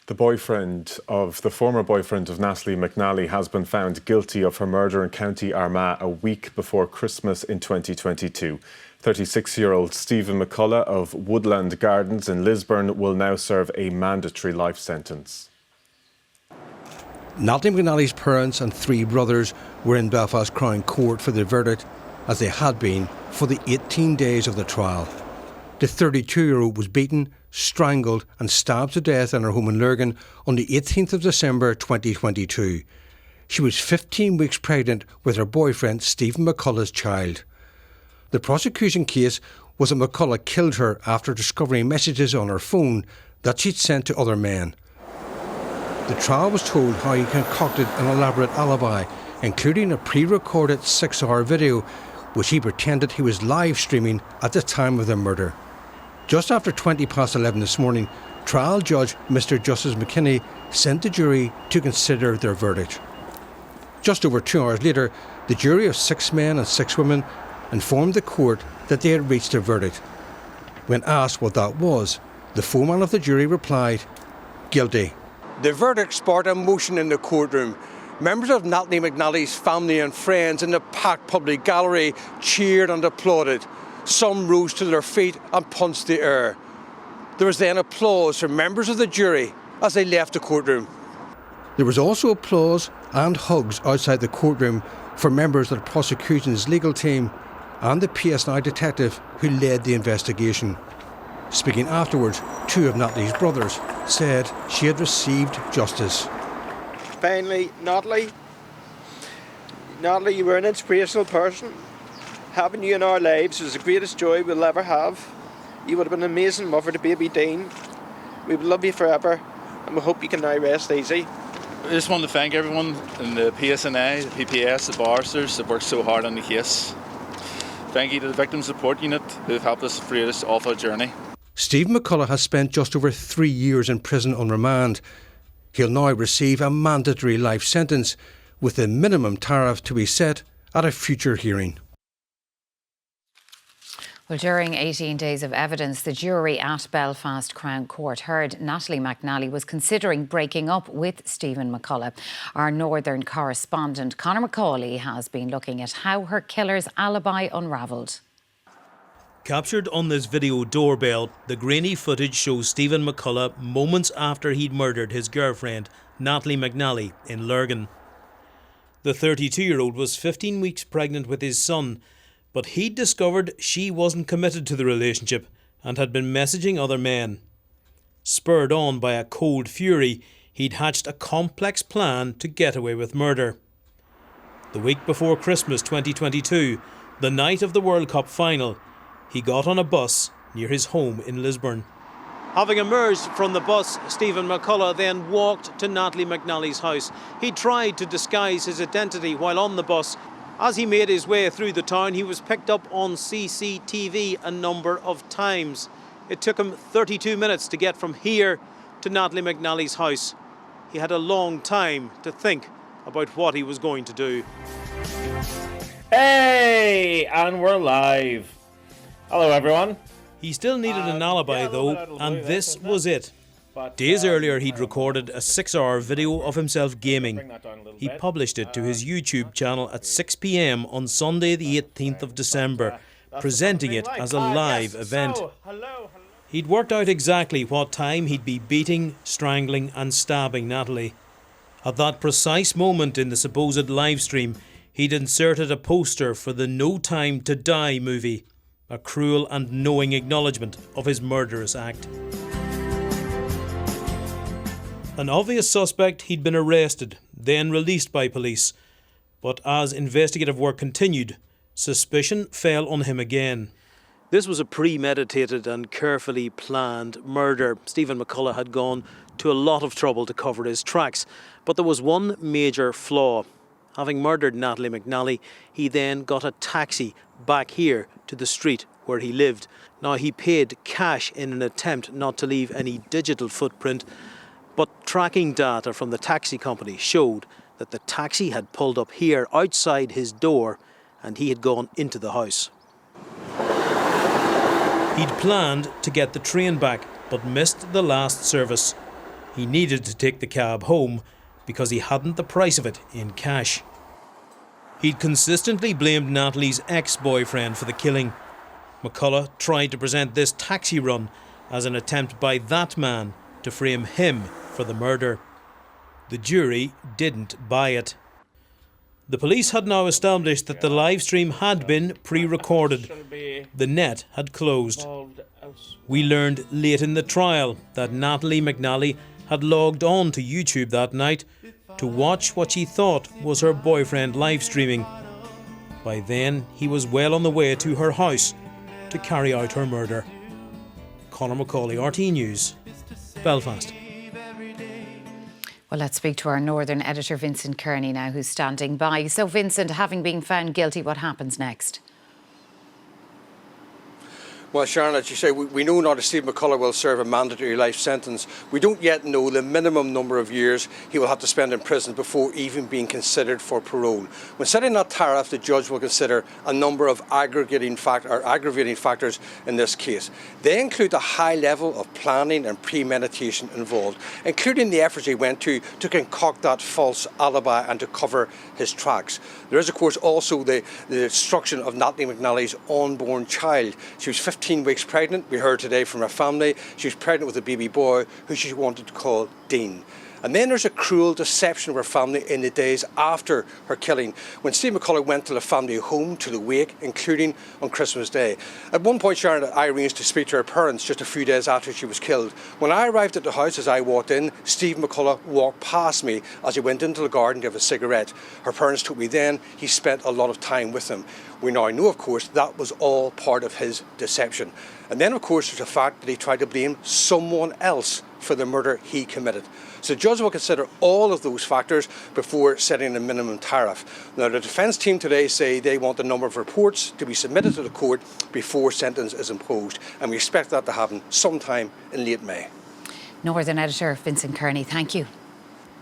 The former boyfriend of Natalie McNally has been found guilty of her murder in County Armagh a week before Christmas in 2022. 36-year-old Stephen McCullagh of Woodland Gardens in Lisburn will now serve a mandatory life sentence. Natalie McNally's parents and 3 brothers were in Belfast Crown Court for the verdict, as they had been for the 18 days of the trial. The 32-year-old was beaten, strangled and stabbed to death in her home in Lurgan on the 18th of December 2022. She was 15 weeks pregnant with her boyfriend Stephen McCullagh's child. The prosecution case was that McCullagh killed her after discovering messages on her phone that she'd sent to other men. The trial was told how he concocted an elaborate alibi, including a pre-recorded 6-hour video which he pretended he was live streaming at the time of the murder. Just after 11:20 this morning, trial judge Mr Justice McKinney sent the jury to consider their verdict. Just over 2 hours later, the jury of 6 men and 6 women informed the court that they had reached a verdict. When asked what that was, the foreman of the jury replied, "Guilty." The verdict sparked a motion in the courtroom. Members of Natalie McNally's family and friends in the packed public gallery cheered and applauded. Some rose to their feet and punched the air. There was then applause from members of the jury as they left the courtroom. There was also applause and hugs outside the courtroom for members of the prosecution's legal team and the PSNI detective who led the investigation. Speaking afterwards, 2 of Natalie's brothers said she had received justice. Finally, Natalie, you were an inspirational person. Having you in our lives was the greatest joy we'll ever have. You would have been an amazing mother to baby Dean. We will love you forever, and we hope you can now rest easy. I just want to thank everyone in the PSNI, the PPS, the barristers that worked so hard on the case. Thank you to the Victim Support Unit who have helped us through this awful journey. Stephen McCullagh has spent just over 3 years in prison on remand. He'll now receive a mandatory life sentence, with the minimum tariff to be set at a future hearing. Well, during 18 days of evidence, the jury at Belfast Crown Court heard Natalie McNally was considering breaking up with Stephen McCullagh. Our northern correspondent Conor McCullagh has been looking at how her killer's alibi unravelled. Captured on this video doorbell, the grainy footage shows Stephen McCullagh moments after he'd murdered his girlfriend, Natalie McNally, in Lurgan. The 32-year-old was 15 weeks pregnant with his son, but he'd discovered she wasn't committed to the relationship and had been messaging other men. Spurred on by a cold fury, he'd hatched a complex plan to get away with murder. The week before Christmas 2022, the night of the World Cup final, he got on a bus near his home in Lisburn. Having emerged from the bus, Stephen McCullagh then walked to Natalie McNally's house. He tried to disguise his identity while on the bus. As he made his way through the town, he was picked up on CCTV a number of times. It took him 32 minutes to get from here to Natalie McNally's house. He had a long time to think about what he was going to do. Hey, and we're live. Hello, everyone. He still needed an alibi, though, and this was it. Days earlier, he'd recorded a 6-hour video of himself gaming. He published it to his YouTube channel at 6 p.m. on Sunday the 18th of December, presenting it as a live event. He'd worked out exactly what time he'd be beating, strangling and stabbing Natalie. At that precise moment in the supposed live stream, he'd inserted a poster for the No Time to Die movie, a cruel and knowing acknowledgement of his murderous act. An obvious suspect, he'd been arrested, then released by police. But as investigative work continued, suspicion fell on him again. This was a premeditated and carefully planned murder. Stephen McCullagh had gone to a lot of trouble to cover his tracks. But there was one major flaw. Having murdered Natalie McNally, he then got a taxi back here to the street where he lived. Now, he paid cash in an attempt not to leave any digital footprint, but tracking data from the taxi company showed that the taxi had pulled up here outside his door and he had gone into the house. He'd planned to get the train back, but missed the last service. He needed to take the cab home because he hadn't the price of it in cash. He'd consistently blamed Natalie's ex-boyfriend for the killing. McCullagh tried to present this taxi run as an attempt by that man to frame him for the murder. The jury didn't buy it. The police had now established that the live stream had been pre-recorded. The net had closed. We learned late in the trial that Natalie McNally had logged on to YouTube that night to watch what she thought was her boyfriend live streaming. By then, he was well on the way to her house to carry out her murder. Conor McCullagh, RT News, Belfast. Well, let's speak to our Northern editor, Vincent Kearney, now, who's standing by. So, Vincent, having been found guilty, what happens next? Well, Sharon, as you say, we know now that Stephen McCullagh will serve a mandatory life sentence. We don't yet know the minimum number of years he will have to spend in prison before even being considered for parole. When setting that tariff, the judge will consider a number of aggravating factors in this case. They include the high level of planning and premeditation involved, including the efforts he went to concoct that false alibi and to cover his tracks. There is, of course, also the destruction of Natalie McNally's unborn child. She was 15 weeks pregnant. We heard today from her family. She was pregnant with a baby boy who she wanted to call Dean. And then there's a cruel deception of her family in the days after her killing, when Steve McCullagh went to the family home to the wake, including on Christmas Day. At one point, Sharon, I arranged to speak to her parents just a few days after she was killed. When I arrived at the house, as I walked in, Steve McCullagh walked past me as he went into the garden to have a cigarette. Her parents told me then he spent a lot of time with them. We now know, of course, that was all part of his deception. And then, of course, there's the fact that he tried to blame someone else for the murder he committed. So the judge will consider all of those factors before setting a minimum tariff. Now, the defence team today say they want a number of reports to be submitted to the court before sentence is imposed, and we expect that to happen sometime in late May. Northern editor Vincent Kearney, thank you.